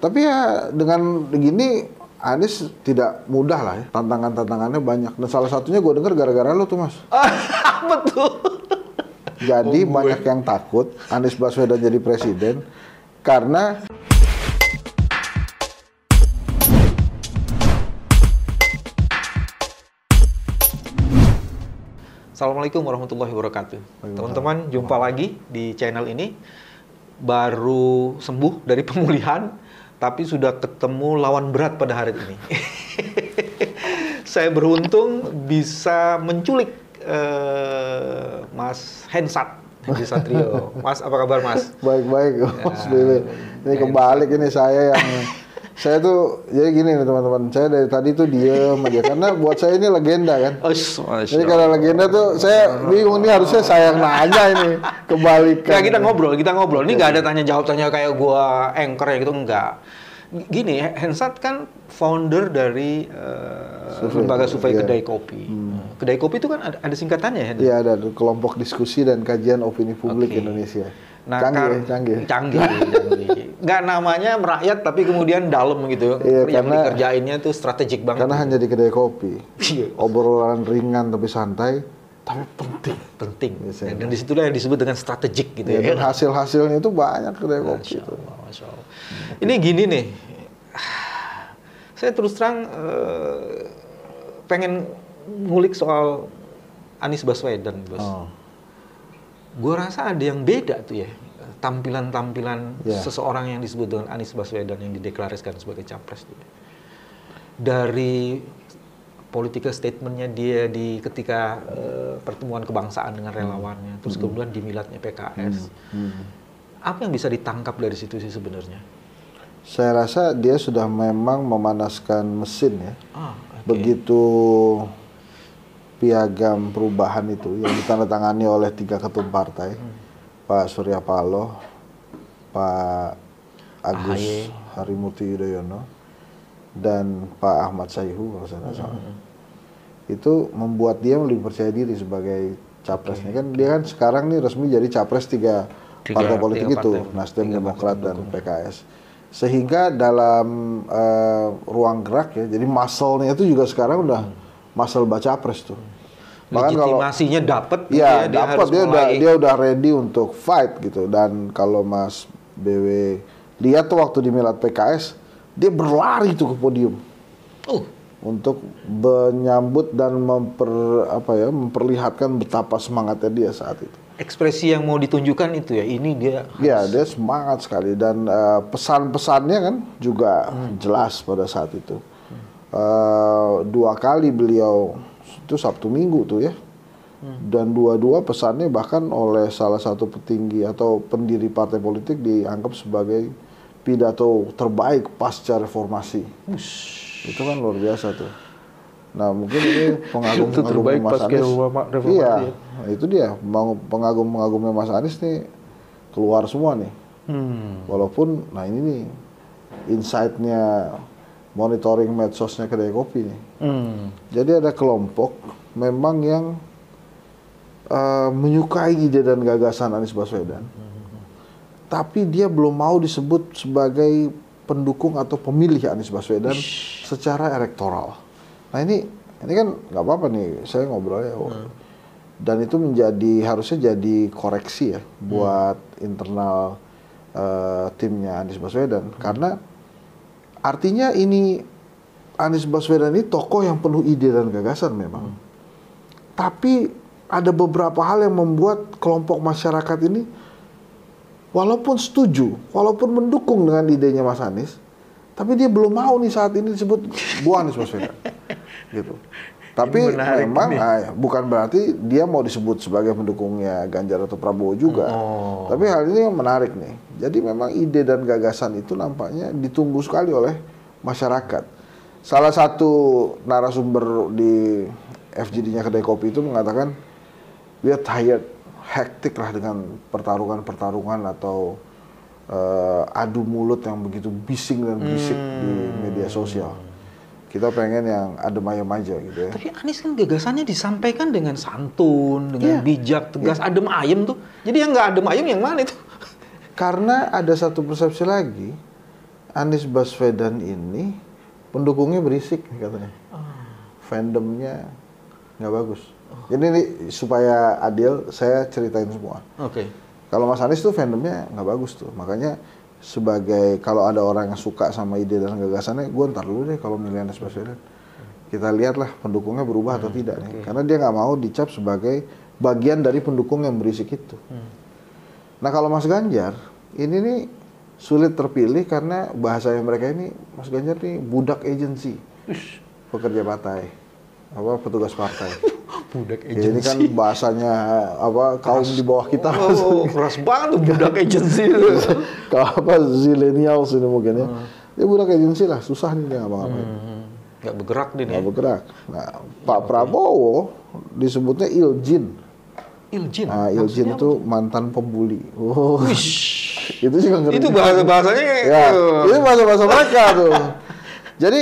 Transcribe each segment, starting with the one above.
Tapi ya dengan begini Anies tidak mudah lah ya. Tantangannya banyak. Dan salah satunya gue dengar gara-gara lo tuh Mas. Betul. Jadi banyak yang takut Anies Baswedan jadi presiden karena Assalamualaikum warahmatullahi wabarakatuh. Teman-teman, jumpa lagi di channel ini. Baru sembuh dari pemulihan, tapi sudah ketemu lawan berat pada hari ini. Saya beruntung bisa menculik Mas Hensat Hendy Satrio. Mas, apa kabar Mas? Baik-baik, Mas Bebe. Ini kebalik ini saya yang... Saya tuh, jadi gini nih teman-teman, saya dari tadi tuh diem aja, karena buat saya ini legenda kan. Jadi kalau legenda tuh, saya bingung nih harusnya saya yang nanya ini, kebalikan. Nah, kita ngobrol. Ini nggak ada tanya kayak gua anchor ya gitu, enggak. Gini, Hensat kan founder dari lembaga survei Kedai Kopi. Kedai Kopi itu kan ada singkatannya ya? Iya, ada kelompok diskusi dan kajian opini publik Indonesia. Nah, canggih. Nggak namanya merakyat tapi kemudian dalam gitu. Iya, yang karena, dikerjainnya tuh strategik banget. Karena hanya di kedai kopi. Obrolan ringan tapi santai, tapi penting. Dan disitulah yang disebut dengan strategik gitu ya. Dan hasil-hasilnya itu banyak kedai kopi itu. Masya Allah. Ini gini nih, saya terus terang pengen ngulik soal Anies Baswedan, Bos. Gue rasa ada yang beda tuh ya, tampilan-tampilan seseorang yang disebut dengan Anies Baswedan yang dideklarasikan sebagai capres tuh ya. Dari political statementnya dia di ketika pertemuan kebangsaan dengan relawannya, terus kemudian di miladnya PKS. Apa yang bisa ditangkap dari situ sih sebenarnya? Saya rasa dia sudah memang memanaskan mesin ya. Begitu piagam perubahan itu yang ditandatangani oleh 3 ketum partai, Pak Surya Paloh, Pak Agus Harimurti Yudhoyono, dan Pak Ahmad Sayhu kalau saya salah. Itu membuat dia lebih percaya diri sebagai capresnya. Kan dia kan sekarang nih resmi jadi capres 3 partai politik itu, Nasdem, Demokrat, dan PKS. Sehingga dalam ruang gerak ya, jadi muscle-nya itu juga sekarang udah muscle baca pres tuh. Legitimasinya dapat, ya dapat dia udah ready untuk fight gitu. Dan kalau Mas BW lihat tuh waktu di milad PKS, dia berlari tuh ke podium untuk menyambut dan memperlihatkan betapa semangatnya dia saat itu. Ekspresi yang mau ditunjukkan itu ya, ini dia. Ya, dia semangat sekali dan pesan-pesannya kan juga jelas pada saat itu. 2 kali beliau itu Sabtu Minggu tuh ya, dan dua-dua pesannya bahkan oleh salah satu petinggi atau pendiri partai politik dianggap sebagai pidato terbaik pasca reformasi. Itu kan luar biasa tuh. Nah mungkin ini pengagum-pengagumnya Mas Anies. Iya, itu dia pengagum-pengagumnya Mas Anies nih keluar semua nih. Walaupun, nah ini nih insight-nya monitoring medsosnya Kedai Kopi nih. Jadi ada kelompok memang yang menyukai ide dan gagasan Anies Baswedan. Tapi dia belum mau disebut sebagai pendukung atau pemilih Anies Baswedan secara elektoral. Nah ini kan nggak apa-apa nih, saya ngobrolnya. Dan itu harusnya jadi koreksi ya buat internal timnya Anies Baswedan. Karena artinya ini Anies Baswedan ini tokoh yang penuh ide dan gagasan memang. Tapi ada beberapa hal yang membuat kelompok masyarakat ini walaupun setuju, walaupun mendukung dengan idenya Mas Anies, tapi dia belum mau nih saat ini disebut Bu Anies Baswedan. Gitu. Tapi memang bukan berarti dia mau disebut sebagai pendukungnya Ganjar atau Prabowo juga. Tapi hal ini yang menarik nih. Jadi memang ide dan gagasan itu nampaknya ditunggu sekali oleh masyarakat. Salah satu narasumber di FGD-nya Kedai Kopi itu mengatakan, we are tired, hektik lah dengan pertarungan atau adu mulut yang begitu bising dan bisik di media sosial. Kita pengen yang adem ayem aja gitu ya. Tapi Anies kan gagasannya disampaikan dengan santun, dengan bijak, tegas, adem ayem tuh. Jadi yang nggak adem ayem yang mana itu? Karena ada satu persepsi lagi, Anies Baswedan ini pendukungnya berisik katanya. Fandomnya nggak bagus. Jadi ini supaya adil, saya ceritain semua. Oke. Kalau Mas Anies tuh fandomnya nggak bagus tuh. Makanya sebagai kalau ada orang yang suka sama ide dan gagasannya, gue ntar dulu deh kalau milih Anies Baswedan. Kita lihatlah pendukungnya berubah atau tidak nih. Karena dia nggak mau dicap sebagai bagian dari pendukung yang berisik itu. Nah kalau Mas Ganjar, ini nih sulit terpilih karena bahasanya mereka ini, Mas Ganjar nih budak agensi, pekerja partai, apa petugas partai. Budak Ya, ini kan agensi. bahasanya apa kaum di bawah kita. Keras banget tuh budak agensi. Kalau apa zilenials ini mungkin ya. Dia budak agensi lah, susah nih dia ngapa-ngapain. Nggak bergerak dia. Nggak bergerak. Nah, Pak Prabowo disebutnya Iljin. Iljin. Nah, Iljin itu mantan pembuli. Oh. Itu juga ngeri. Itu bahasanya. Ya, itu bahasa mereka tuh. Jadi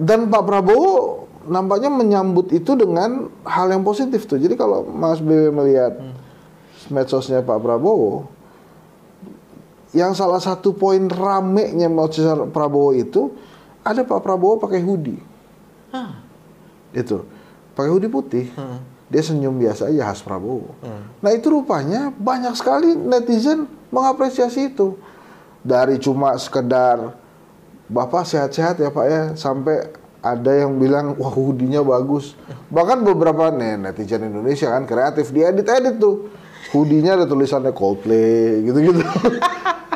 dan Pak Prabowo nampaknya menyambut itu dengan hal yang positif tuh. Jadi kalau Mas BW melihat medsosnya Pak Prabowo, yang salah satu poin ramenya medsos Prabowo itu ada Pak Prabowo pakai hoodie. Itu pakai hoodie putih. Dia senyum biasa aja khas Prabowo. Nah itu rupanya banyak sekali netizen mengapresiasi itu. Dari cuma sekedar Bapak sehat-sehat ya Pak ya, sampai ada yang bilang wah hoodie-nya bagus. Bahkan beberapa netizen Indonesia kan kreatif, dia edit tuh. Hoodie-nya ada tulisannya Coldplay gitu-gitu.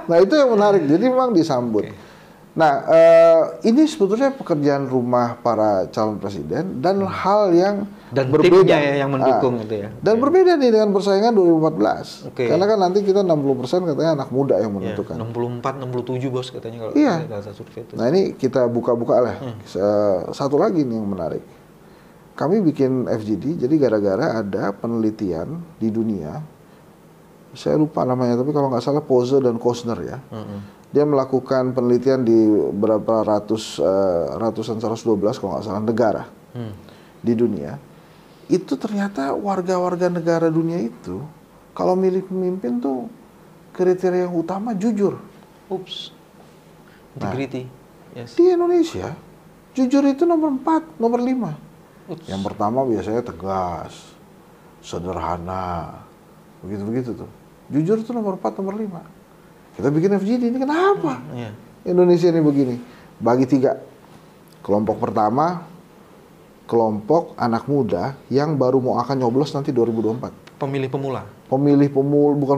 Nah itu yang menarik, jadi memang disambut. Nah ini sebetulnya pekerjaan rumah para calon presiden dan hal yang dan berbeda yang mendukung itu ya. Dan berbeda nih dengan persaingan 2014. Karena kan nanti kita 60% katanya anak muda yang menentukan. 64, 67 bos katanya kalau data survei itu. Nah ini kita buka-buka lah. Satu lagi nih yang menarik. Kami bikin FGD, jadi gara-gara ada penelitian di dunia, saya lupa namanya, tapi kalau nggak salah Pose dan Kostner ya. Dia melakukan penelitian di berapa ratusan 112 kalau nggak salah negara di dunia. Itu ternyata warga-warga negara dunia itu kalau milih pemimpin tuh kriteria yang utama jujur. Integrity. Di Indonesia jujur itu nomor 4, nomor 5. Yang pertama biasanya tegas, sederhana, begitu-begitu tuh. Jujur itu nomor 4, nomor 5. Kita bikin FGD ini kenapa? Indonesia ini begini. Bagi 3. Kelompok pertama, kelompok anak muda yang baru mau akan nyoblos nanti 2024. Pemilih pemula. Bukan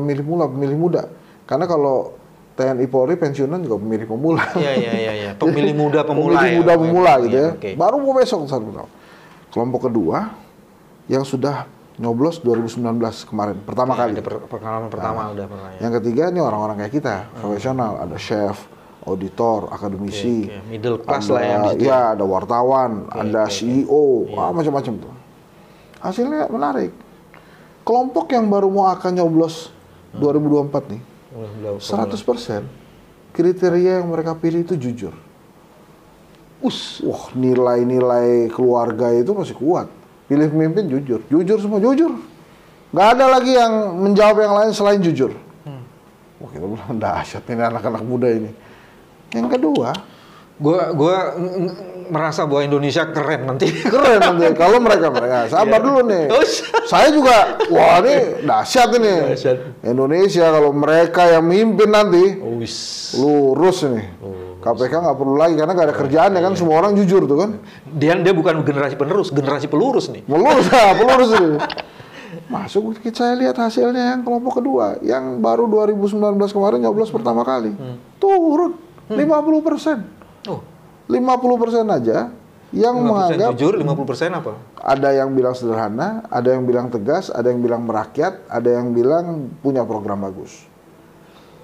pemilih pemula, pemilih muda. Karena kalau TNI Polri pensiunan juga pemilih pemula. Iya. Pemilih muda pemula. Pemilih muda pemula gitu ya. Baru mau besok satu tahun. Kelompok kedua yang sudah nyoblos 2019 kemarin pertama kali. Ada pengalaman pertama udah pernah ya. Yang ketiga ini orang-orang kayak kita, profesional, ada chef, auditor, akademisi, middle class lah ya. Iya, ada wartawan, ada CEO, macam-macam tuh. Hasilnya menarik. Kelompok yang baru mau akan nyoblos 2024 nih, 100% kriteria yang mereka pilih itu jujur. Wah, nilai-nilai keluarga itu masih kuat. Pilih pemimpin jujur semua jujur. Nggak ada lagi yang menjawab yang lain selain jujur. Wah kita bilang dahsyat ini anak-anak muda ini. Yang kedua, gue merasa bahwa Indonesia keren nanti. Keren nanti kalau mereka sabar dulu nih. Saya juga, wah ini dahsyat ini. Indonesia kalau mereka yang mimpin nanti, lurus ini. KPK nggak perlu lagi karena nggak ada kerjaan ya kan, semua orang jujur tuh kan. Dia bukan generasi penerus, generasi pelurus nih. Pelurus ini. Masuk saya lihat hasilnya yang kelompok kedua, yang baru 2019 kemarin nyoblos pertama kali, turun 50%. 50% aja yang 50% menganggap jujur, 50% apa? Ada yang bilang sederhana, ada yang bilang tegas, ada yang bilang merakyat, ada yang bilang punya program bagus.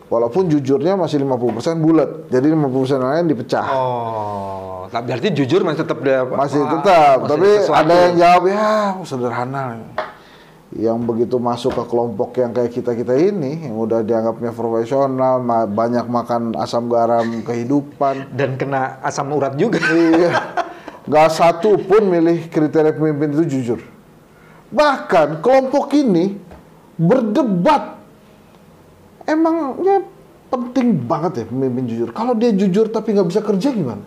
Walaupun jujurnya masih 50% bulat, jadi 50% lain dipecah. Oh, berarti jujur masih tetap masih tetap, tapi ada yang jawab ya sederhana. Yang begitu masuk ke kelompok yang kayak kita ini, yang udah dianggapnya profesional, banyak makan asam garam kehidupan. Dan kena asam urat juga. Iya, nggak satu pun milih kriteria pemimpin itu jujur. Bahkan kelompok ini berdebat. Emangnya penting banget ya pemimpin jujur. Kalau dia jujur tapi nggak bisa kerja gimana?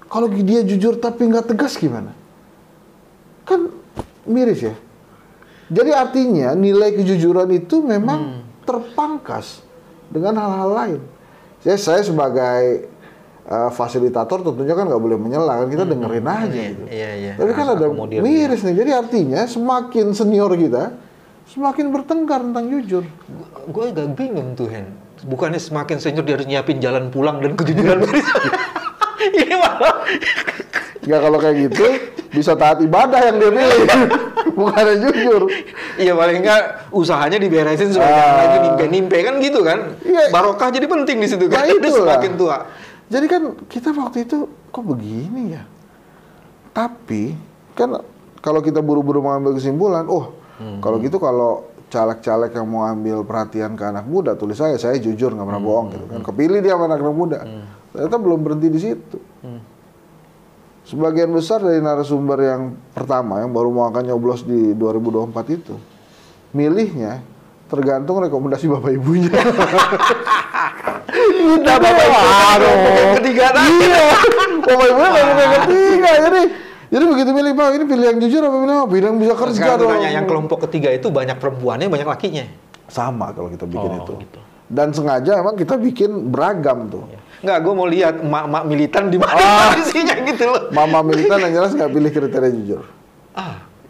Kalau dia jujur tapi nggak tegas gimana? Kan miris ya. Jadi artinya nilai kejujuran itu memang terpangkas dengan hal-hal lain. Saya sebagai fasilitator tentunya kan nggak boleh menyela, kan kita dengerin aja gitu. Iya. Tapi kan ada miris nih. Jadi artinya semakin senior kita semakin bertengkar tentang jujur. Gue agak bingung tuh, Hen. Bukannya semakin senior dia harus nyiapin jalan pulang dan kejujuran. Ini malah. Nggak, kalau kayak gitu bisa taat ibadah yang dia pilih, bukannya jujur. Iya, paling nggak usahanya diberesin supaya jangan lagi nimpe-nimpe kan gitu kan. Iya. Barokah jadi penting di situ kan. Nah, Itu semakin tua. Jadi kan kita waktu itu kok begini ya. Tapi kan kalau kita buru-buru mengambil kesimpulan, kalau gitu kalau caleg-caleg yang mau ambil perhatian ke anak muda, tulis saya jujur nggak pernah bohong gitu kan. Kepilih dia sama anak muda. Ternyata belum berhenti di situ. Sebagian besar dari narasumber yang pertama yang baru mau akan nyoblos di 2024 itu, milihnya tergantung rekomendasi bapak ibunya. Kita bapak ibunya ketiga tadi. Iya, bapak ibunya yang ketiga. Jadi begitu milih, Pak, ini pilih yang jujur apa pilih yang bisa kerja? Sekarang tanya, yang kelompok ketiga itu banyak perempuannya, banyak lakinya. Sama kalau kita bikin itu. Gitu. Dan sengaja emang kita bikin beragam tuh. Nggak, gue mau lihat emak-emak militan di mana posisinya gitu loh. Mama militan yang jelas nggak pilih kriteria jujur.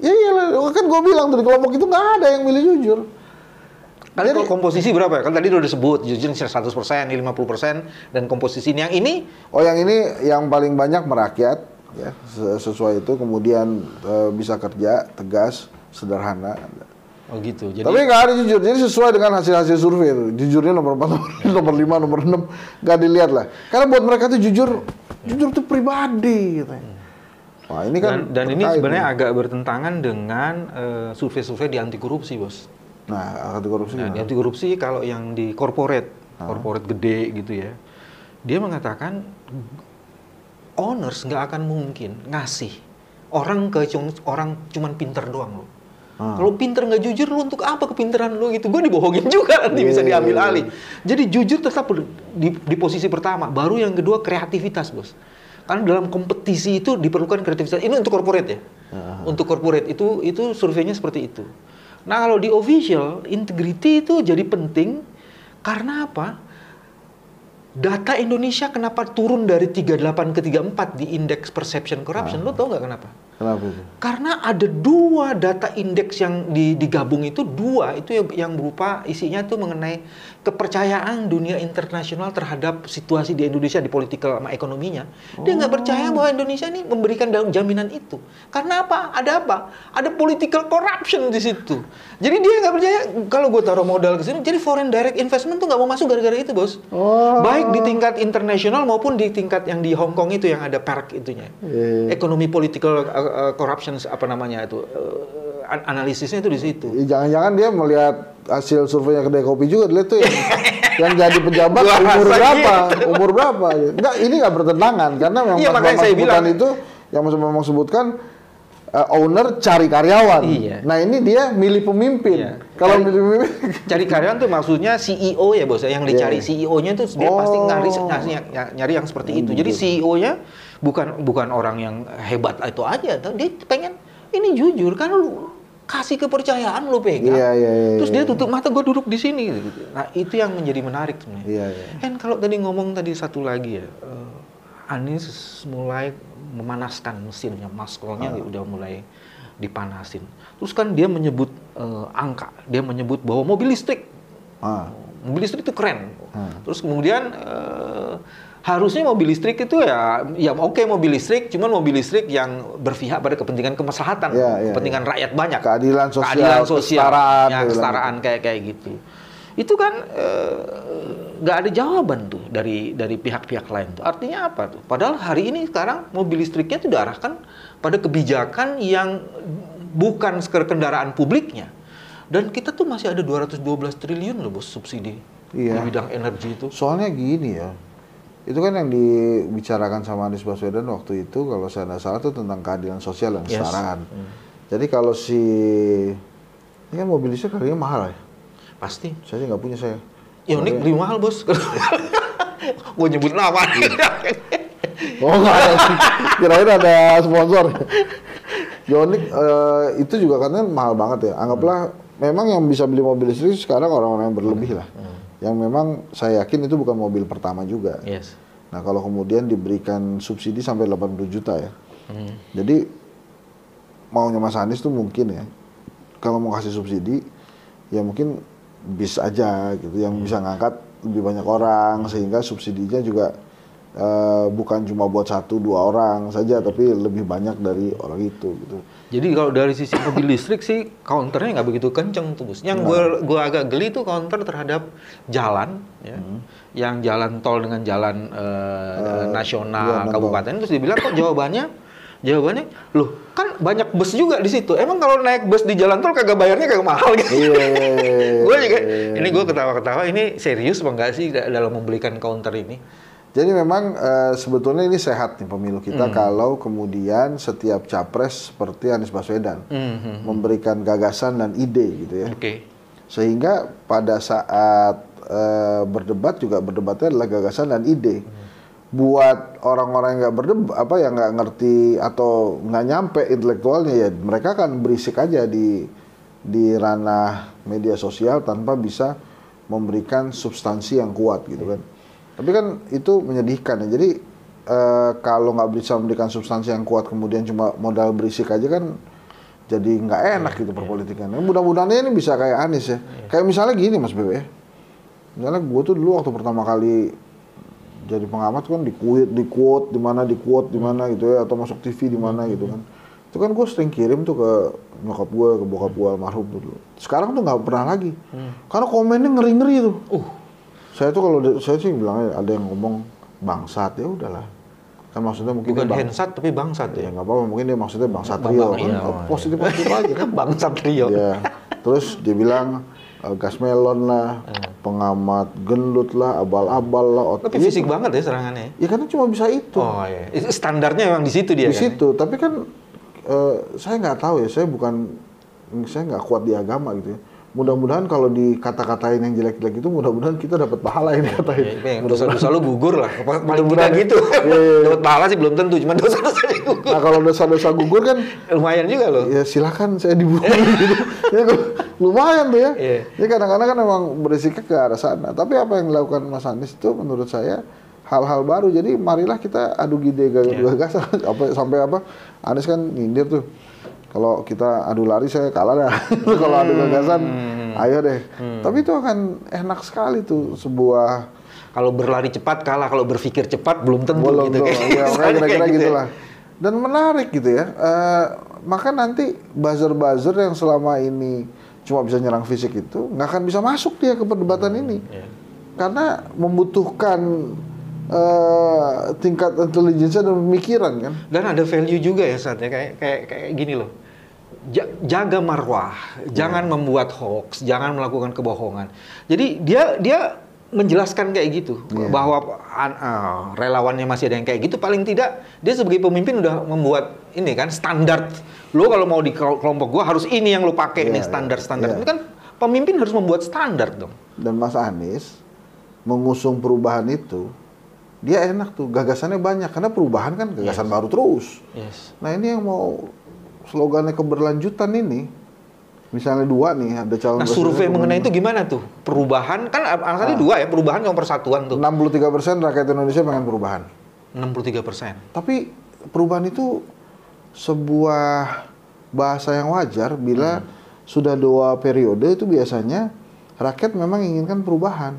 Ya iyalah, kan gue bilang tuh di kelompok itu nggak ada yang milih jujur. Jadi kalau komposisi berapa ya? Kan tadi udah disebut jujur 100%, 50%, dan komposisi yang ini? Yang ini yang paling banyak merakyat, ya sesuai itu. Kemudian bisa kerja, tegas, sederhana. Oh gitu. Jadi, tapi nggak ada jujur. Jadi sesuai dengan hasil-hasil survei. Jujurnya nomor 4, nomor 5, nomor 6 nggak dilihat lah. Karena buat mereka tuh jujur tuh pribadi. Gitu. Wah, ini kan dan ini sebenarnya agak bertentangan dengan survei-survei di anti korupsi, Bos. Nah, anti korupsi. Di anti korupsi kalau yang di corporate gede gitu ya, dia mengatakan owners nggak akan mungkin ngasih orang cuman pinter doang loh. Kalau pinter nggak jujur, lu untuk apa kepinteran lu gitu? Gue dibohongin juga nanti bisa diambil alih. Jadi jujur tetap di posisi pertama. Baru yang kedua kreativitas, Bos. Karena dalam kompetisi itu diperlukan kreativitas. Ini untuk corporate ya. Untuk corporate itu surveinya seperti itu. Nah kalau di official, integrity itu jadi penting karena apa? Data Indonesia kenapa turun dari 38 ke 34 di indeks perception corruption? Lo tau nggak kenapa? Kenapa itu? Karena ada 2 data indeks yang digabung itu 2 itu yang berupa isinya itu mengenai kepercayaan dunia internasional terhadap situasi di Indonesia di politikal sama ekonominya. Dia nggak percaya bahwa Indonesia ini memberikan jaminan itu. Karena apa? Ada apa? Ada political corruption di situ. Jadi dia nggak percaya kalau gue taruh modal ke sini. Jadi foreign direct investment tuh nggak mau masuk gara-gara itu, Bos. Baik di tingkat internasional maupun di tingkat yang di Hong Kong itu yang ada PERC itunya. Ekonomi political corruption apa namanya itu analisisnya itu di situ. Jangan-jangan dia melihat hasil surveinya kedai kopi juga dilihat tuh yang jadi pejabat umur berapa? Enggak, ini nggak bertentangan karena memang makanya saya bilang itu yang memang sebutkan owner cari karyawan. Nah ini dia milih pemimpin. Kalau milih pemimpin cari karyawan tuh maksudnya CEO ya, Bos. Yang dicari CEO-nya tuh dia pasti nyari yang seperti itu. Jadi CEO-nya bukan orang yang hebat itu aja, dia pengen ini jujur kan lu kasih kepercayaan lu pegang. Terus dia tutup mata, gue duduk di sini gitu. Nah, itu yang menjadi menarik sebenarnya. Kan kalau tadi ngomong satu lagi ya, Anies mulai memanaskan mesinnya, maskolnya udah mulai dipanasin. Terus kan dia menyebut angka, dia menyebut bahwa mobil listrik itu keren. Terus kemudian harusnya mobil listrik itu ya oke mobil listrik, cuman mobil listrik yang berpihak pada kepentingan kemaslahatan, kepentingan rakyat banyak, keadilan sosial, kesetaraan kayak gitu. Itu kan nggak ada jawaban tuh dari pihak-pihak lain tuh. Artinya apa tuh? Padahal hari ini sekarang mobil listriknya itu diarahkan pada kebijakan yang bukan sekedar kendaraan publiknya. Dan kita tuh masih ada 212 triliun loh, Bos, subsidi di bidang energi itu. Soalnya gini ya, itu kan yang dibicarakan sama Anies Baswedan waktu itu kalau saya tidak salah itu tentang keadilan sosial dan kesetaraan. Jadi kalau ini kan mobil listrik harganya mahal ya. Pasti. Saya nggak punya saya. Ioniq lebih mahal bos. Gue nyebut nama. Oh nggak ada sih. Kirain ada sponsor. Ioniq itu juga katanya mahal banget ya. Anggaplah memang yang bisa beli mobil listrik sekarang orang-orang yang berlebih lah. Yang memang saya yakin itu bukan mobil pertama juga. Yes. Nah kalau kemudian diberikan subsidi sampai 80 juta ya. Jadi maunya Mas Anies tuh mungkin ya. Kalau mau kasih subsidi ya mungkin bis aja gitu yang bisa ngangkat lebih banyak orang sehingga subsidinya juga bukan cuma buat 1-2 orang saja tapi lebih banyak dari orang itu gitu. Jadi kalau dari sisi mobil listrik sih counternya nggak begitu kenceng tuh bos. Yang gue agak geli tuh counter terhadap jalan, ya. Yang jalan tol dengan jalan nasional kabupaten terus dibilang kok jawabannya loh kan banyak bus juga di situ. Emang kalau naik bus di jalan tol kagak bayarnya kagak mahal gitu. Gue juga ini gue ketawa-ketawa ini serius apa enggak sih dalam membelikan counter ini? Jadi memang sebetulnya ini sehat nih pemilu kita kalau kemudian setiap capres seperti Anies Baswedan memberikan gagasan dan ide gitu ya. Sehingga pada saat berdebat juga berdebatnya adalah gagasan dan ide. Buat orang-orang yang nggak berdebat yang nggak ngerti atau nggak nyampe intelektualnya ya mereka kan berisik aja di ranah media sosial tanpa bisa memberikan substansi yang kuat gitu kan. Tapi kan itu menyedihkan ya. Jadi kalau nggak bisa memberikan substansi yang kuat kemudian cuma modal berisik aja kan jadi nggak enak gitu perpolitikan. Mudah-mudahan ini bisa kayak Anies ya. Kayak misalnya gini Mas Bebe ya. Misalnya gue tuh dulu waktu pertama kali jadi pengamat kan di quote di mana gitu ya atau masuk TV di mana gitu kan. Itu kan gue sering kirim tuh ke nyokap gue, ke bokap gue almarhum tuh dulu. Sekarang tuh nggak pernah lagi. Karena komennya ngeri-ngeri tuh. Saya tuh kalau saya sih bilangnya ada yang ngomong bangsat ya udahlah. Kan maksudnya mungkin bukan hensat tapi bangsat ya. Nggak apa-apa mungkin dia maksudnya bangsat Rio kan. Iya, positif aja kan. Bangsat Rio. Ya. Terus dia bilang gas melon lah, pengamat gendut lah, abal-abal lah. Tapi fisik banget ya serangannya. Ya karena cuma bisa itu. Oh iya. Standarnya memang di situ dia. Di situ. Tapi kan saya nggak tahu ya. Saya nggak kuat di agama gitu ya. Mudah-mudahan kalau dikata-katain yang jelek-jelek itu, mudah-mudahan kita dapat pahala yang dikatain. Dosa-dosa lu gugur lah. Paling kita gitu. Dapat pahala sih belum tentu, cuma dosa-dosa gugur. Nah kalau dosa-dosa gugur kan lumayan juga loh. Ya silakan saya dibunuh gitu. Ya, lumayan tuh ya. Ini kadang-kadang kan memang berisiknya ke arah sana. Tapi apa yang dilakukan Mas Anies itu menurut saya hal-hal baru. Jadi marilah kita adu ide gagasan. Sampai apa? Anies kan nyindir tuh. Kalau kita adu lari saya kalah dah. Kalau adu gagasan, ayo deh. Tapi itu akan enak sekali tuh sebuah. Kalau berlari cepat kalah, kalau berpikir cepat belum tentu gitu. Ya, kira-kira gitulah. Dan menarik gitu ya. Maka nanti buzzer-buzzer yang selama ini cuma bisa nyerang fisik itu nggak akan bisa masuk dia ke perdebatan ini. Karena membutuhkan tingkat intelijensi dan pemikiran kan. Dan ada value juga ya saatnya kayak gini loh. Jaga marwah, jangan membuat hoax, jangan melakukan kebohongan. Jadi dia menjelaskan kayak gitu bahwa relawannya masih ada yang kayak gitu. Paling tidak dia sebagai pemimpin udah membuat ini kan standar. Lo kalau mau di kelompok gua harus ini yang lo pakai nih standar. Ini kan pemimpin harus membuat standar dong. Dan Mas Anies mengusung perubahan itu. Dia enak tuh, gagasannya banyak. Karena perubahan kan gagasan baru terus. Nah ini yang mau slogannya keberlanjutan ini. Misalnya 2 nih, ada calon presiden. Nah survei mengenai itu gimana tuh? Perubahan, kan alasannya 2 ya, perubahan sama persatuan tuh. 63% rakyat Indonesia pengen perubahan. 63%. Tapi perubahan itu sebuah bahasa yang wajar bila sudah 2 periode itu biasanya rakyat memang inginkan perubahan.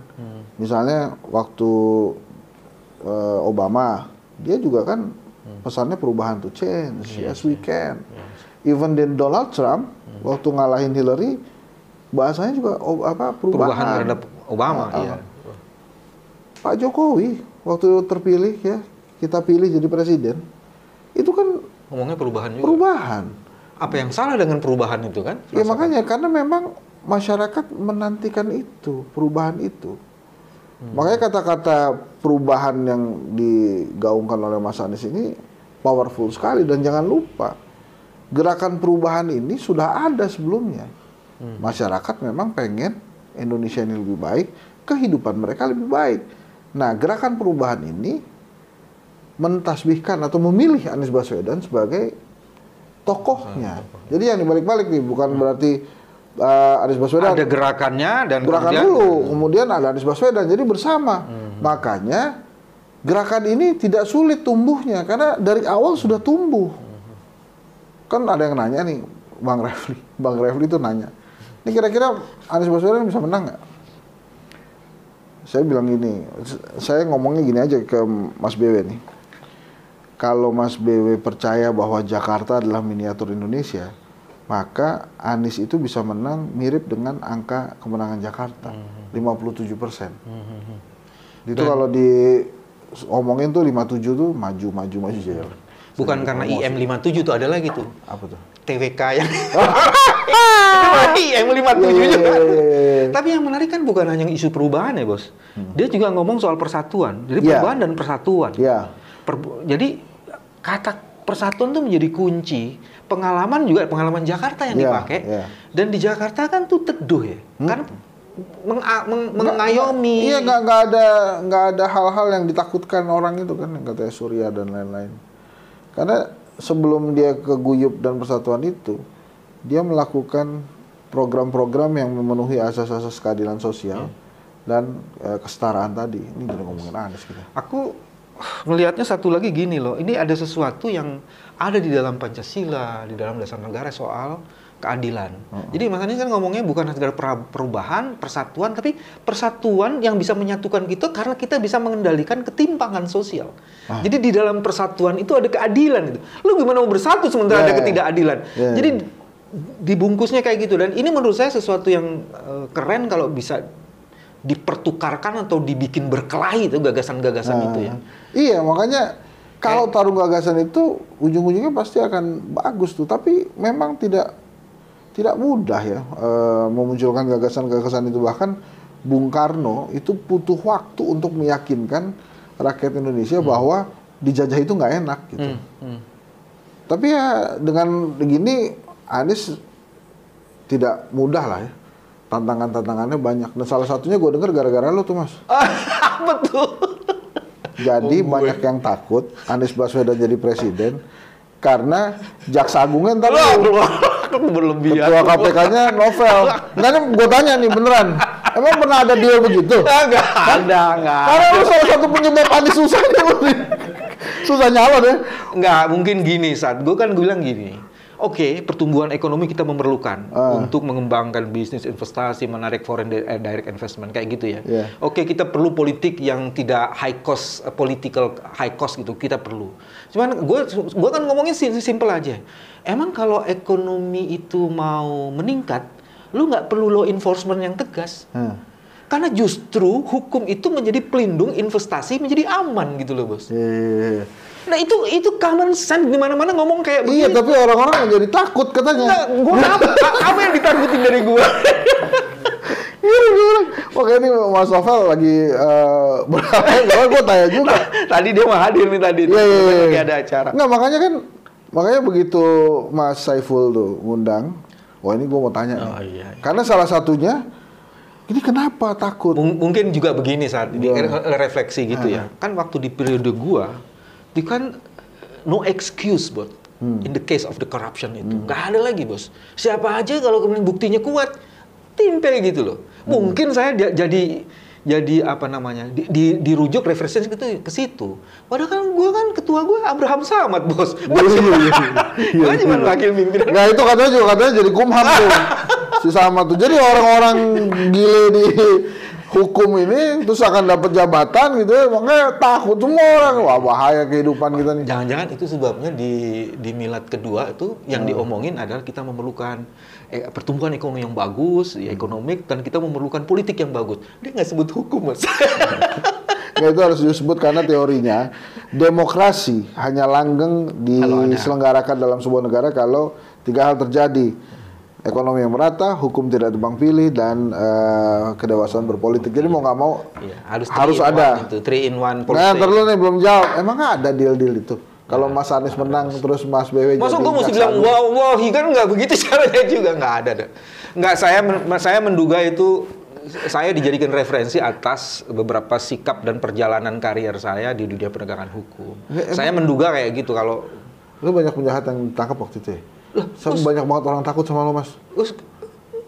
Misalnya waktu Obama, dia juga kan pesannya perubahan tuh, change, yes we can. Even then Donald Trump waktu ngalahin Hillary, bahasanya juga perubahan terhadap Obama. Pak Jokowi waktu terpilih ya, kita pilih jadi presiden, itu kan ngomongnya perubahan juga. Perubahan. Apa yang salah dengan perubahan itu kan? Ya makanya karena memang masyarakat menantikan itu, perubahan itu. Makanya kata-kata perubahan yang digaungkan oleh Mas Anies ini powerful sekali. Dan jangan lupa, gerakan perubahan ini sudah ada sebelumnya. Masyarakat memang pengen Indonesia ini lebih baik, kehidupan mereka lebih baik. Nah, gerakan perubahan ini mentasbihkan atau memilih Anies Baswedan sebagai tokohnya. Jadi yang dibalik-balik nih, bukan berarti Anies Baswedan ada gerakannya dan gerakan kemudian ada Anies Baswedan, jadi bersama. Makanya gerakan ini tidak sulit tumbuhnya karena dari awal sudah tumbuh. Kan ada yang nanya nih, Bang Refli itu nanya, ini kira-kira Anies Baswedan bisa menang nggak? Saya bilang gini, saya ngomongnya gini aja ke Mas BW nih. Kalau Mas BW percaya bahwa Jakarta adalah miniatur Indonesia, maka Anies itu bisa menang mirip dengan angka kemenangan Jakarta, 57%. Itu kalau diomongin tuh 57 tuh maju aja. Bukan karena IM 57 tuh ada lagi tuh. Apa tuh? TWK yang IM 57 juga. Tapi yang menarik kan bukan hanya isu perubahan ya, Bos. Dia juga ngomong soal persatuan. Jadi perubahan dan persatuan. Jadi kata persatuan tuh menjadi kunci. Pengalaman juga pengalaman Jakarta yang dipakai. Dan di Jakarta kan tuh teduh ya. Kan mengayomi. Iya, nggak ada hal-hal yang ditakutkan orang itu kan, yang katanya Surya dan lain-lain. Karena sebelum dia ke Guyup dan Persatuan itu, dia melakukan program-program yang memenuhi asas-asas keadilan sosial dan kesetaraan tadi. Ini udah ngomongin Anies gitu. Aku melihatnya satu lagi gini loh, ini ada sesuatu yang ada di dalam Pancasila, di dalam dasar negara soal keadilan. Jadi makanya kan ngomongnya bukan sekedar perubahan, persatuan, tapi persatuan yang bisa menyatukan kita karena kita bisa mengendalikan ketimpangan sosial. Jadi di dalam persatuan itu ada keadilan itu. Lu gimana mau bersatu sementara ada ketidakadilan? Jadi dibungkusnya kayak gitu, dan ini menurut saya sesuatu yang keren kalau bisa dipertukarkan atau dibikin berkelahi itu gagasan-gagasan itu ya. Iya, makanya kalau taruh gagasan itu ujung-ujungnya pasti akan bagus tuh, tapi memang tidak mudah ya memunculkan gagasan-gagasan itu. Bahkan Bung Karno itu butuh waktu untuk meyakinkan rakyat Indonesia bahwa dijajah itu nggak enak gitu. Tapi ya dengan begini Anies tidak mudah lah ya. Tantangannya banyak. Dan salah satunya gue dengar gara-gara lo tuh, Mas. Betul. Jadi banyak yang takut Anies Baswedan jadi presiden karena Jaksa Agungnya ntar berlebihan. Ketua KPK-nya novel. Nanti gue tanya nih beneran, emang pernah ada deal begitu? Enggak ada. Karena lu salah satu penyebab Anies susah nih. Susah nyalon ya. Enggak, mungkin gini, Saat. Gue kan bilang gini. Oke, pertumbuhan ekonomi kita memerlukan untuk mengembangkan bisnis, investasi, menarik foreign direct investment kayak gitu ya. Oke, kita perlu politik yang tidak high cost, political high cost gitu. Kita perlu. Cuman gue kan ngomongnya simple aja. Emang kalau ekonomi itu mau meningkat, lu nggak perlu law enforcement yang tegas. Karena justru hukum itu menjadi pelindung investasi menjadi aman gitu loh, Bos. Nah itu common sense, di mana-mana ngomong kayak begitu. Iya, tapi orang-orang jadi takut katanya. Nah, apa yang ditakutin dari gue? Oke, ini Mas Novel lagi gue tanya juga. Tadi dia mau hadir nih tadi. Lagi ada acara. Nggak, makanya begitu Mas Saiful tuh ngundang, wah ini gue mau tanya nih. Karena salah satunya, ini kenapa takut? Mungkin juga begini Saat ini refleksi gitu ya. Kan waktu di periode gua itu kan no excuse buat in the case of the corruption itu. Nggak ada lagi, Bos. Siapa aja kalau kemudian buktinya kuat, timpe gitu loh. Mungkin saya jadi apa namanya, dirujuk referensi ke situ. Padahal kan gue kan ketua gue Abraham Samad, Bos. Gue cuma wakil pimpinan. Nah itu katanya jadi Kumham tuh. Si Samad tuh. Jadi orang-orang gile di hukum ini terus akan dapat jabatan gitu ya, makanya takut semua orang. Wah, bahaya kehidupan kita nih. Jangan-jangan itu sebabnya di milad kedua itu yang diomongin adalah kita memerlukan pertumbuhan ekonomi yang bagus, ya ekonomik, dan kita memerlukan politik yang bagus. Dia nggak sebut hukum, Mas. Nggak, itu harus disebut karena teorinya demokrasi hanya langgeng diselenggarakan dalam sebuah negara kalau 3 hal terjadi. Ekonomi yang merata, hukum tidak tebang pilih, dan kedewasaan berpolitik. Jadi mau nggak mau harus ada. 3 in 1 Nah, terus nih belum jawab. Emang ada deal-deal itu? Kalau Mas Anies menang, terus Mas BW Masa gue mesti bilang wow, kan nggak begitu caranya juga, nggak ada. Nggak, saya menduga itu saya dijadikan referensi atas beberapa sikap dan perjalanan karier saya di dunia penegakan hukum. Saya menduga kayak gitu kalau lu banyak penjahat yang ditangkap waktu itu ya? Banyak banget orang takut sama lu, Mas.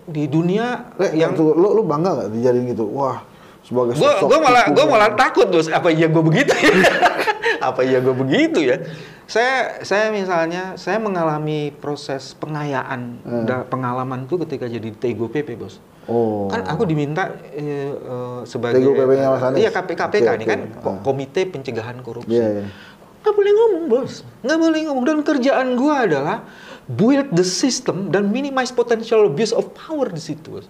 Di dunia yang lu bangga nggak dijadiin gitu? Wah, sebagai sosok gue malah takut, Bos. Apa iya gue begitu ya? Apa iya gue begitu ya? Saya misalnya, saya mengalami proses pengayaan pengalaman tuh ketika jadi Tgupp, Bos. Oh. Kan aku diminta sebagai Tgupp-nya Mas Anies? Iya, KPK ini kan Komite Pencegahan Korupsi. Yeah. Nggak boleh ngomong, Bos. Nggak boleh ngomong. Dan kerjaan gue adalah build the system dan minimize potential abuse of power di situ, Bos.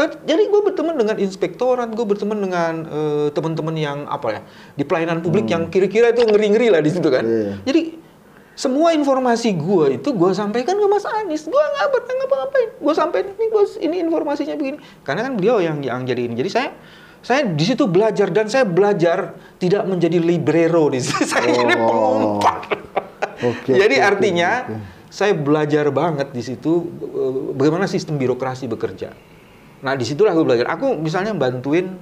Jadi gue berteman dengan inspektorat, gue berteman dengan teman-teman yang apa ya di pelayanan publik yang kira-kira itu ngeri-ngeri lah di situ kan. Jadi semua informasi gue itu gue sampaikan ke Mas Anies. Gue nggak pernah ngapa-ngapain. Gue sampaikan ini, Bos, ini informasinya begini. Karena kan beliau yang jadi ini. Jadi saya di situ belajar dan saya belajar tidak menjadi librero di situ. Saya jadi pengumpat. Jadi artinya saya belajar banget di situ bagaimana sistem birokrasi bekerja. Nah, disitulah aku belajar. Aku misalnya bantuin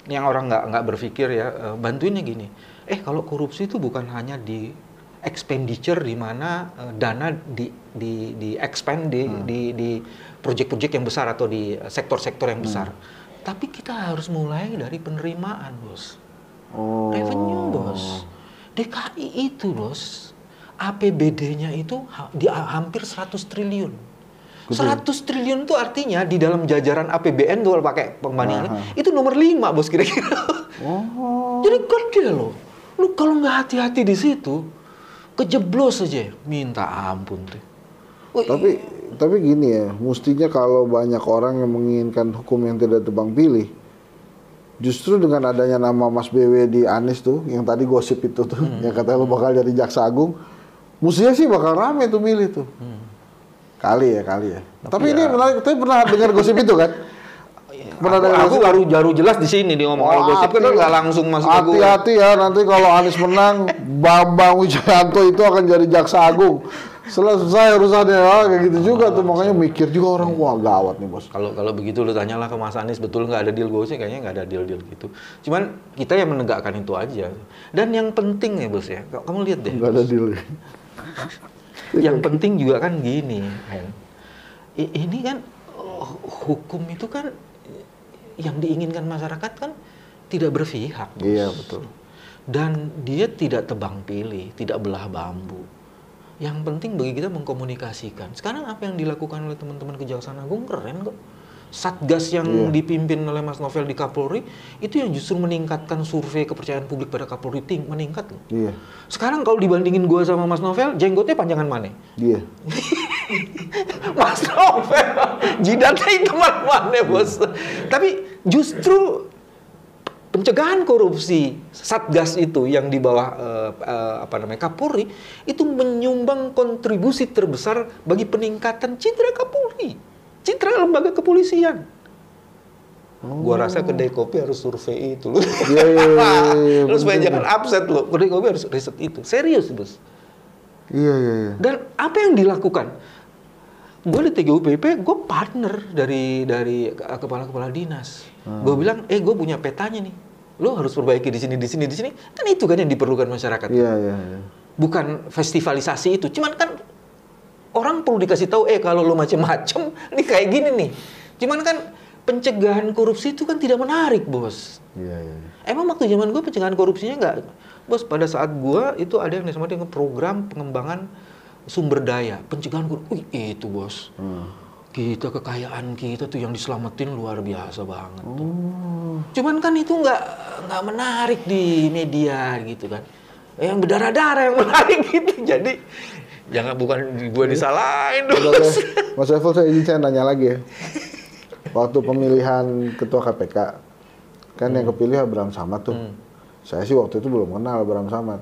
yang orang nggak berpikir ya, bantuinnya gini. Kalau korupsi itu bukan hanya di expenditure di mana dana di expand di proyek-proyek yang besar atau di sektor-sektor yang besar. Tapi kita harus mulai dari penerimaan, Bos. Revenue, Bos. DKI itu, Bos, APBD-nya itu hampir 100 triliun. 100 triliun itu artinya di dalam jajaran APBN kalau pakai pembandingannya itu nomor 5, Bos, kira-kira. Jadi gede loh. Lu kalau nggak hati-hati di situ kejeblos aja, minta ampun tuh. Tapi gini ya, mestinya kalau banyak orang yang menginginkan hukum yang tidak tebang pilih, justru dengan adanya nama Mas BW di Anies tuh, yang tadi gosip itu tuh, yang katanya lu bakal jadi jaksa agung, mestinya sih bakal rame tuh milih tuh. Kali ya. Tapi ini menarik, tapi pernah dengar gosip itu kan? Aku baru jelas di sini dia ngomong kalau gosip kan nggak langsung masuk ke gue. Hati-hati ya, nanti kalau Anies menang, Bambang Wijayanto itu akan jadi jaksa agung. Selesai urusannya, kayak gitu juga tuh. Makanya mikir juga orang, wah gawat nih, Bos. Kalau begitu lu tanyalah ke Mas Anies, betul nggak ada deal? Gue sih kayaknya nggak ada deal gitu. Cuman kita yang menegakkan itu aja. Dan yang penting ya, Bos ya, kamu lihat deh. Nggak ada deal. Yang penting juga kan gini, ini kan hukum itu kan yang diinginkan masyarakat kan tidak berpihak, Bos. Iya, betul. Dan dia tidak tebang pilih, tidak belah bambu. Yang penting bagi kita mengkomunikasikan. Sekarang apa yang dilakukan oleh teman-teman Kejaksaan Agung keren kok. Satgas yang dipimpin oleh Mas Novel di Kapolri itu yang justru meningkatkan survei kepercayaan publik pada Kapolri meningkat loh. Iya. Sekarang kalau dibandingin gua sama Mas Novel, jenggotnya panjangan mana? Iya. Mas Novel, jidatnya itu mana, Bos? Tapi justru pencegahan korupsi Satgas itu yang di bawah Kapolri itu menyumbang kontribusi terbesar bagi peningkatan citra Kapolri. Citra lembaga kepolisian. Gua rasa kedai kopi harus survei itu loh. Lu supaya jangan upset lo. Kedai kopi harus riset itu. Serius, Bos. Iya. Dan apa yang dilakukan? Gue di TGUPP, gue partner dari kepala dinas. Gue bilang, gue punya petanya nih. Lo harus perbaiki di sini. Kan itu kan yang diperlukan masyarakat. Iya. Bukan festivalisasi itu. Cuman kan orang perlu dikasih tahu, kalau lo macem-macem, ini kayak gini nih. Cuman kan pencegahan korupsi itu kan tidak menarik, Bos. Iya. Emang waktu zaman gue pencegahan korupsinya nggak, Bos. Pada saat gue itu ada yang disebut dengan program pengembangan sumber daya, pencegahan korupsi. Itu, Bos. Kita kekayaan kita tuh yang diselamatin luar biasa banget. Cuman kan itu nggak menarik di media gitu kan. Yang berdarah-darah yang menarik gitu. Jadi jangan, bukan gue disalahin dong. Mas Evel, saya nanya lagi ya. Waktu pemilihan ketua KPK, kan yang kepilih Abraham Samad tuh. Saya sih waktu itu belum kenal Abraham Samad.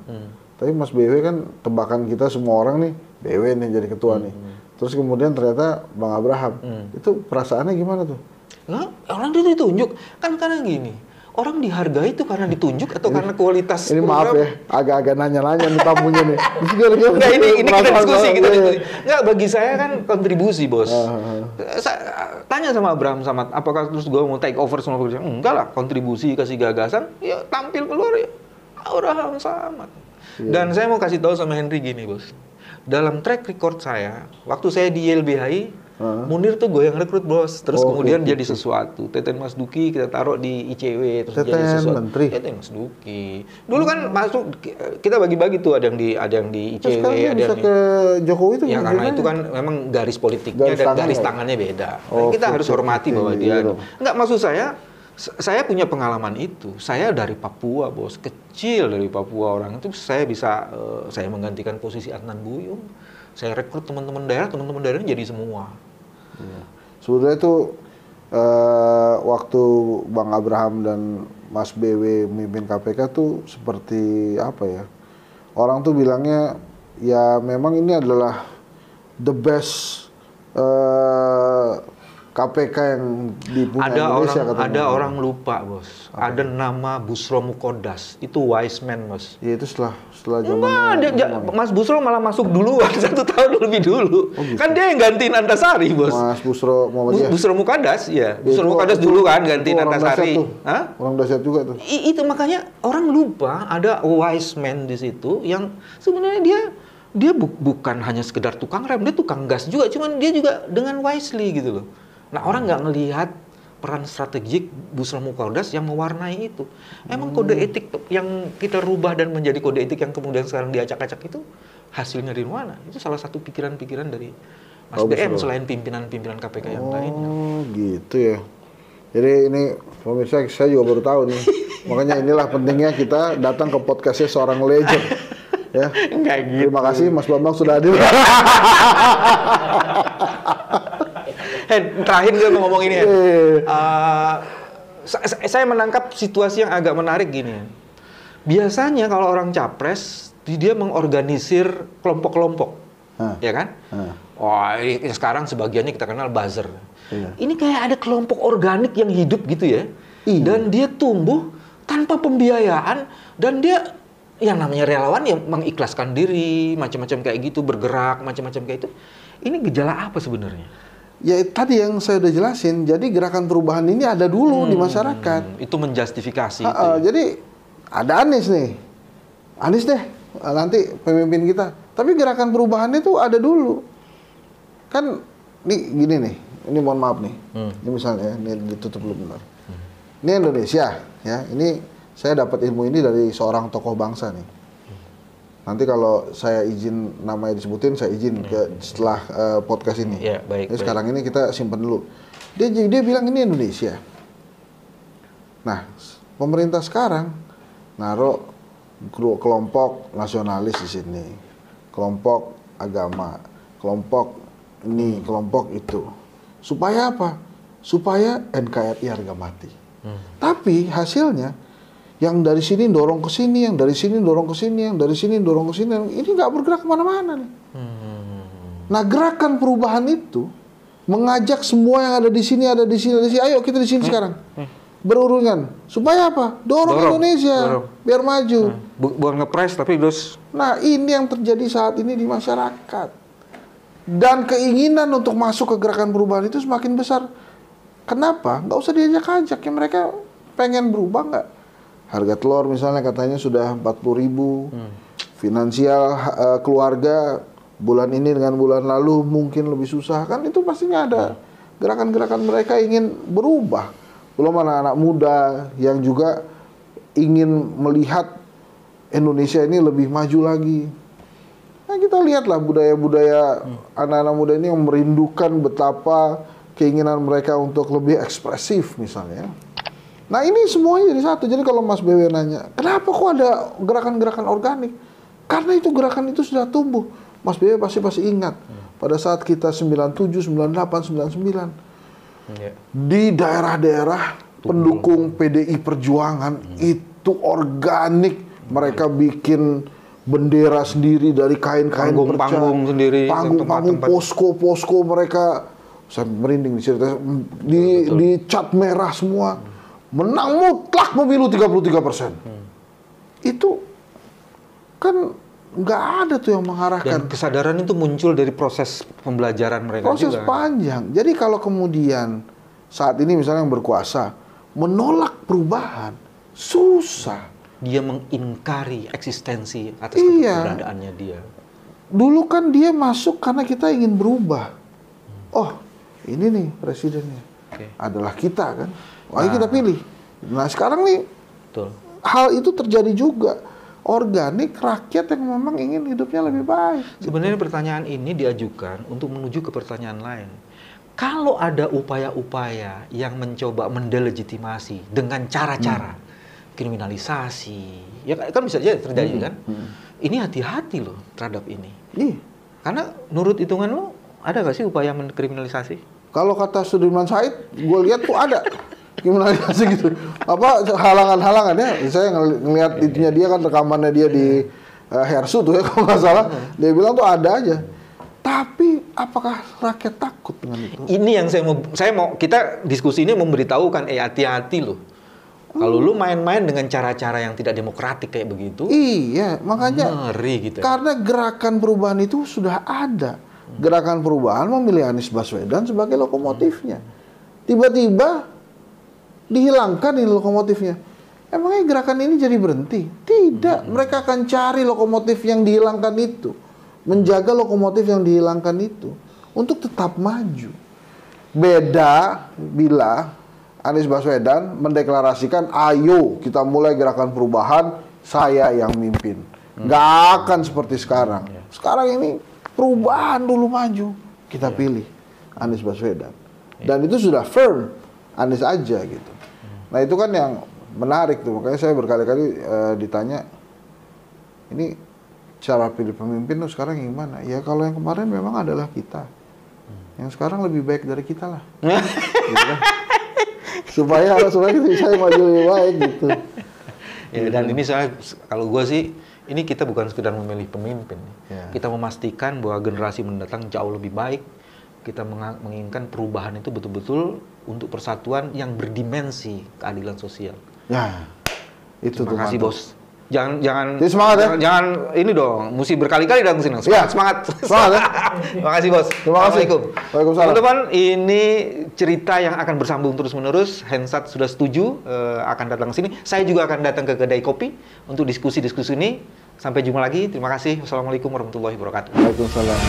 Tapi Mas BW kan tebakan kita semua orang nih, BW nih jadi ketua nih. Terus kemudian ternyata Bang Abraham. Itu perasaannya gimana tuh? Nah, orang itu ditunjuk. Kan karena gini, orang dihargai itu karena ditunjuk atau karena kualitas ini program? Maaf ya, agak-agak nanya-nanya nih tamunya nih. Enggak, ini kita diskusi. Enggak, bagi saya kan kontribusi, Bos. Tanya sama Abraham Samad, apakah terus gue mau take over semua pekerjaan? Enggak lah, kontribusi, kasih gagasan, ya tampil keluar ya Abraham Samad. Dan saya mau kasih tahu sama Henry gini, Bos. Dalam track record saya, waktu saya di YLBHI, Munir tuh gue yang rekrut, Bos. Terus kemudian jadi sesuatu. Teten Mas Duki kita taruh di ICW, terus jadi sesuatu. Menteri. Teten Mas Duki. Dulu kan masuk, kita bagi-bagi tuh, ada yang di ICW, ada yang ke Jokowi itu. Ya karena itu kan memang garis politiknya dan garis tangannya beda. Kita harus hormati bahwa dia. Enggak, maksud saya punya pengalaman itu. Saya dari Papua, Bos. Kecil dari Papua orang itu saya bisa saya menggantikan posisi Adnan Buyung. Saya rekrut teman-teman daerahnya jadi semua. Ya. Sebenarnya itu waktu Bang Abraham dan Mas BW memimpin KPK tuh seperti apa ya? Orang tuh bilangnya ya memang ini adalah the best KPK yang dipunya Indonesia. Ada orang lupa, Bos. Ada nama Busro Mukodas. Itu wise man, Bos. Ya itu setelah zaman. Mas Busro malah masuk duluan 1 tahun lebih dulu. Oh, gitu. Kan dia yang gantiin Antasari, Bos. Mas Busro Muhammadiyah. Busro Mukodas, ya. Busro Mukodas dulu kan gantiin Antasari. Orang dahsyat juga tuh. Itu makanya orang lupa ada wise man di situ yang sebenarnya dia bukan hanya sekedar tukang rem, dia tukang gas juga. Cuman dia juga dengan wisely gitu loh. Nah, orang nggak ngelihat peran strategik Busro Mukodas yang mewarnai itu. Emang kode etik yang kita rubah dan menjadi kode etik yang kemudian sekarang diacak-acak itu hasilnya dari mana? Itu salah satu pikiran-pikiran dari Mas BM selain pimpinan-pimpinan KPK yang lainnya. Oh, gitu ya. Jadi ini pemirsa saya juga baru tahu nih. Makanya inilah pentingnya kita datang ke podcastnya seorang legend. Ya. Enggak gitu. Terima kasih Mas Bambang sudah hadir. Terakhir gue mau ngomong ini ya. Saya menangkap situasi yang agak menarik gini. Biasanya kalau orang capres, dia mengorganisir kelompok-kelompok, ya kan? Sekarang sebagiannya kita kenal buzzer. Ini kayak ada kelompok organik yang hidup gitu ya. Dan dia tumbuh tanpa pembiayaan dan dia yang namanya relawan ya mengikhlaskan diri, macam-macam kayak gitu, bergerak, macam-macam kayak itu. Ini gejala apa sebenarnya? Ya tadi yang saya udah jelasin, jadi gerakan perubahan ini ada dulu di masyarakat. Itu menjustifikasi. Jadi ada Anies nih, Anies deh nanti pemimpin kita. Tapi gerakan perubahan itu ada dulu. Kan nih gini nih, ini mohon maaf nih, ini misalnya ini ditutup dulu bentar. Ini Indonesia, ya. Ini saya dapat ilmu ini dari seorang tokoh bangsa nih. Nanti kalau saya izin namanya disebutin, saya izin setelah podcast ini. Ya, baik. Jadi sekarang ini kita simpan dulu. Dia bilang ini Indonesia. Nah, pemerintah sekarang naruh kelompok nasionalis di sini, kelompok agama, kelompok ini, kelompok itu. Supaya apa? Supaya NKRI harga mati. Tapi hasilnya yang dari sini dorong ke sini, yang dari sini dorong ke sini, yang dari sini dorong ke sini, ini nggak bergerak kemana-mana nih. Nah, gerakan perubahan itu mengajak semua yang ada di sini, ayo kita di sini sekarang. Berurutan. Supaya apa? Dorong Indonesia, biar maju. Bukan ngepres tapi terus. Nah, ini yang terjadi saat ini di masyarakat. Dan keinginan untuk masuk ke gerakan perubahan itu semakin besar. Kenapa? Nggak usah diajak-ajak, ya mereka pengen berubah nggak? Harga telur misalnya katanya sudah 40.000. Finansial keluarga bulan ini dengan bulan lalu mungkin lebih susah. Kan itu pastinya ada gerakan-gerakan mereka ingin berubah. Belum anak-anak muda yang juga ingin melihat Indonesia ini lebih maju lagi. Nah, kita lihatlah budaya-budaya anak-anak muda ini yang merindukan betapa keinginan mereka untuk lebih ekspresif misalnya. Nah, ini semuanya jadi satu. Jadi kalau Mas BW nanya, kenapa kok ada gerakan-gerakan organik? Karena itu gerakan itu sudah tumbuh. Mas BW pasti ingat pada saat kita 97, 98, 99 di daerah-daerah pendukung PDI Perjuangan itu organik. Mereka bikin bendera sendiri dari kain-kain panggung sendiri, panggung posko mereka. Saya merinding di cerita di cat merah semua. menang mutlak pemilu 33%. Itu kan nggak ada tuh yang mengarahkan. Dan kesadaran itu muncul dari proses pembelajaran mereka proses juga. panjang. Jadi kalau kemudian saat ini misalnya yang berkuasa menolak perubahan, susah. Dia mengingkari eksistensi atas keberadaannya dia. Dulu kan dia masuk karena kita ingin berubah. Oh, ini nih presidennya. Adalah kita kan. Wah, kita pilih. Nah, sekarang nih betul. Hal itu terjadi juga. Organik rakyat yang memang ingin hidupnya lebih baik. Sebenarnya pertanyaan ini diajukan untuk menuju ke pertanyaan lain. Kalau ada upaya-upaya yang mencoba mendelegitimasi dengan cara-cara kriminalisasi, ya kan bisa aja terjadi kan? Ini hati-hati loh terhadap ini. Karena menurut hitungan lo, ada nggak sih upaya mengkriminalisasi? Kalau kata Sudirman Said, gue lihat tuh ada kriminalisasi gitu. Apa halangan-halangannya? Saya ngelihat itunya dia kan, rekamannya dia di Hersu tuh ya kalau nggak salah. Dia bilang tuh ada aja. Tapi apakah rakyat takut dengan itu? Ini yang saya mau kita diskusi ini memberitahukan, hati-hati loh. Kalau lu main-main dengan cara-cara yang tidak demokratik kayak begitu, iya, makanya ngeri gitu. Karena gerakan perubahan itu sudah ada. Gerakan perubahan memilih Anies Baswedan sebagai lokomotifnya. Tiba-tiba dihilangkan ini lokomotifnya. Emangnya gerakan ini jadi berhenti? Tidak, mereka akan cari lokomotif yang dihilangkan itu. Menjaga lokomotif yang dihilangkan itu untuk tetap maju. Beda bila Anies Baswedan mendeklarasikan, ayo kita mulai gerakan perubahan, saya yang mimpin. Nggak akan seperti sekarang. Sekarang ini perubahan dulu maju, kita pilih Anies Baswedan. Dan itu sudah firm, Anies aja gitu. Nah itu kan yang menarik tuh, makanya saya berkali-kali ditanya, ini cara pilih pemimpin tuh sekarang yang gimana? Ya kalau yang kemarin memang adalah kita. Yang sekarang lebih baik dari kita lah. Gitu kan? supaya saya maju lebih baik gitu. Ya, dan ini saya, kalau gue sih, ini kita bukan sekedar memilih pemimpin. Kita memastikan bahwa generasi mendatang jauh lebih baik. Kita menginginkan perubahan itu betul-betul untuk persatuan yang berdimensi keadilan sosial. Ya, itu terima kasih bos. Jangan jadi semangat ya. Jangan ini dong, mesti berkali-kali datang sini. Semangat. Ya. Terima kasih bos. Terima kasih. Waalaikumsalam. Teman-teman, ini cerita yang akan bersambung terus-menerus. Hensat sudah setuju akan datang ke sini. Saya juga akan datang ke kedai kopi untuk diskusi-diskusi ini. Sampai jumpa lagi. Terima kasih. Wassalamualaikum warahmatullahi wabarakatuh. Waalaikumsalam.